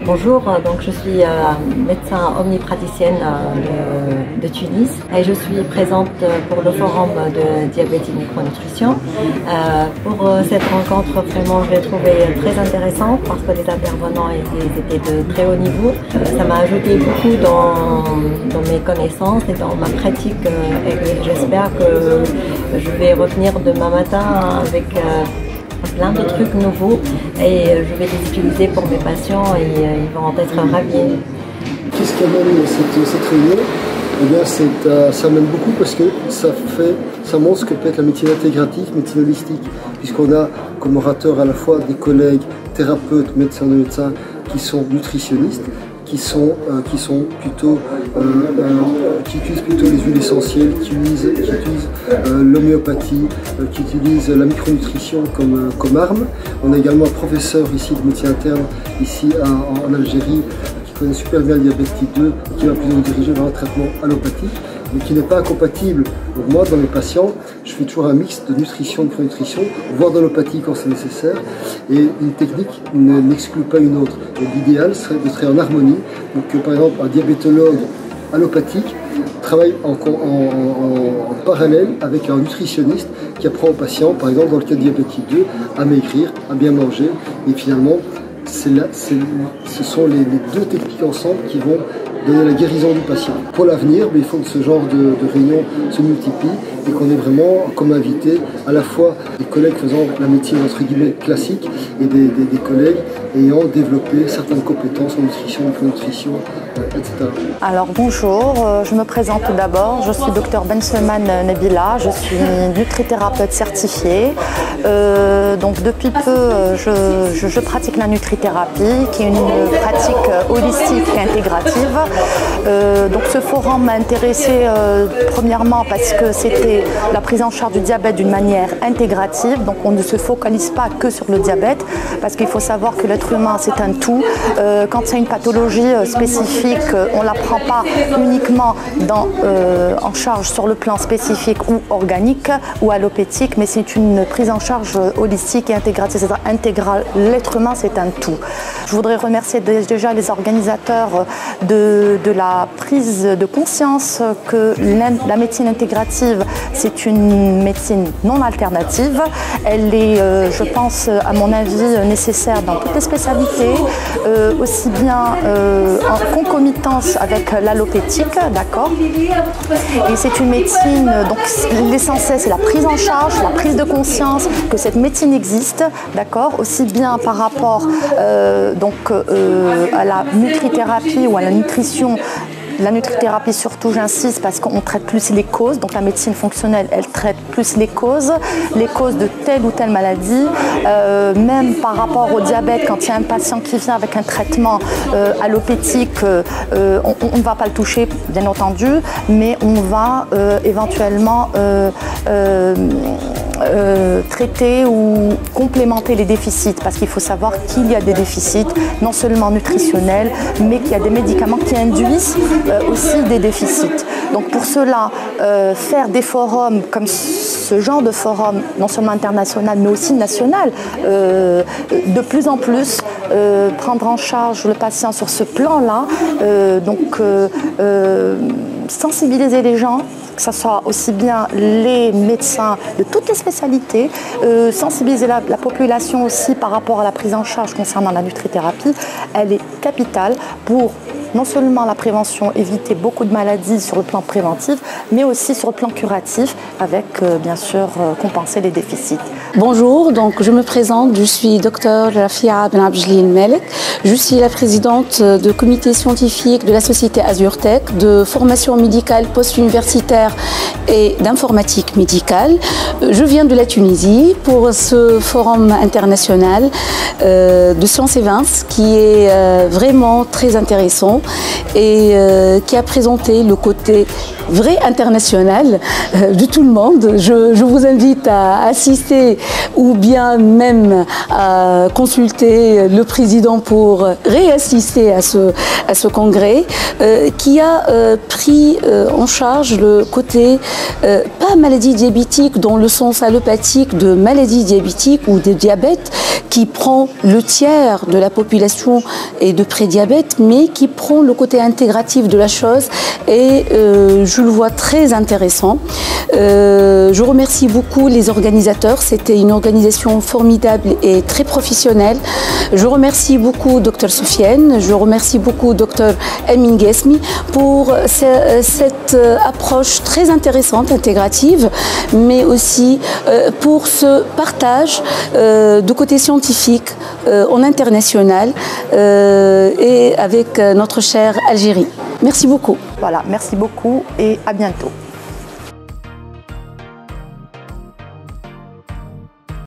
Bonjour, donc je suis médecin omnipraticienne de Tunis et je suis présente pour le forum de diabète et micronutrition. Pour cette rencontre, vraiment, je l'ai trouvée très intéressante parce que les intervenants étaient de très haut niveau. Ça m'a ajouté beaucoup dans mes connaissances et dans ma pratique et j'espère que je vais revenir demain matin avec plein de trucs nouveaux et je vais les utiliser pour mes patients et ils vont être ravis. Qu'est-ce qui amène cette réunion? Eh bien, ça amène beaucoup parce que ça montre ce que peut être la médecine intégrative, médecine holistique, puisqu'on a comme orateur à la fois des collègues, thérapeutes, médecins de médecins qui sont nutritionnistes, qui utilisent plutôt les huiles essentielles, qui utilisent l'homéopathie, qui utilisent la micronutrition comme arme. On a également un professeur ici de médecine interne, ici en Algérie, qui connaît super bien le diabète type 2 et qui va plutôt nous diriger vers un traitement allopathique, mais qui n'est pas incompatible. Donc moi, dans mes patients, je fais toujours un mix de nutrition, de micronutrition, voire d'allopathie quand c'est nécessaire, et une technique n'exclut pas une autre. L'idéal serait de travailler en harmonie. Donc par exemple, un diabétologue allopathique travaille en parallèle avec un nutritionniste qui apprend aux patients, par exemple dans le cas de diabète type 2, à maigrir, à bien manger, et finalement, ce sont les deux techniques ensemble qui vont donner la guérison du patient. Pour l'avenir, il faut que ce genre de réunion se multiplie et qu'on ait vraiment comme invité à la fois des collègues faisant la médecine entre guillemets classique et des collègues ayant développé certaines compétences en nutrition, micronutrition, etc. Alors bonjour, je me présente tout d'abord, je suis Dr Benselman Nabila, je suis nutrithérapeute certifiée. Donc depuis peu, je pratique la nutrithérapie qui est une pratique holistique et intégrative. Donc ce forum m'a intéressée premièrement parce que c'était la prise en charge du diabète d'une manière intégrative. Donc on ne se focalise pas que sur le diabète parce qu'il faut savoir que l'être humain c'est un tout. Quand c'est une pathologie spécifique, on ne la prend pas uniquement en charge sur le plan spécifique ou organique ou allopathique, mais c'est une prise en charge holistique et intégrative, c'est-à-dire intégrale. L'être humain c'est un tout. Je voudrais remercier déjà les organisateurs de la prise de conscience que la médecine intégrative c'est une médecine non alternative. Elle est, je pense, à mon avis, nécessaire dans toutes les spécialités, aussi bien en concomitance avec l'allopathique, d'accord. Et c'est une médecine, donc l'essentiel c'est la prise en charge, la prise de conscience que cette médecine existe, d'accord, aussi bien par rapport à la nutrithérapie ou à la nutrition. La nutrithérapie surtout, j'insiste, parce qu'on traite plus les causes. Donc la médecine fonctionnelle, elle traite plus les causes de telle ou telle maladie. Même par rapport au diabète, quand il y a un patient qui vient avec un traitement allopathique, on ne va pas le toucher, bien entendu, mais on va éventuellement traiter ou complémenter les déficits, parce qu'il faut savoir qu'il y a des déficits, non seulement nutritionnels, mais qu'il y a des médicaments qui induisent aussi des déficits. Donc pour cela, faire des forums comme ce genre de forum, non seulement international, mais aussi national, de plus en plus, prendre en charge le patient sur ce plan-là, sensibiliser les gens, que ce soit aussi bien les médecins de toutes les spécialités, sensibiliser la population aussi par rapport à la prise en charge concernant la nutrithérapie, elle est capitale pour non seulement la prévention, éviter beaucoup de maladies sur le plan préventif, mais aussi sur le plan curatif, avec bien sûr compenser les déficits. Bonjour, donc je me présente, je suis Dr Rafia Ben Abdelil Melek, je suis la présidente du comité scientifique de la société AzurTech de formation médicale post-universitaire et d'informatique médicale. Je viens de la Tunisie pour ce forum international de Sciences et Vins qui est vraiment très intéressant et qui a présenté le côté vrai international de tout le monde. Je vous invite à assister ou bien même à consulter le président pour réassister à ce congrès qui a pris en charge le côté pas maladie diabétique dans le sens allopathique de maladie diabétique ou de diabète, qui prend le tiers de la population et de prédiabète, mais qui prend le côté intégratif de la chose et je le vois très intéressant. Je remercie beaucoup les organisateurs, c'était une organisation formidable et très professionnelle. Je remercie beaucoup Dr Sofiane, je remercie beaucoup Dr Amin Ghesmi pour cette approche très intéressante, intégrative, mais aussi pour ce partage de côté scientifique en international et avec notre chère Algérie. Merci beaucoup. Voilà, merci beaucoup et à bientôt.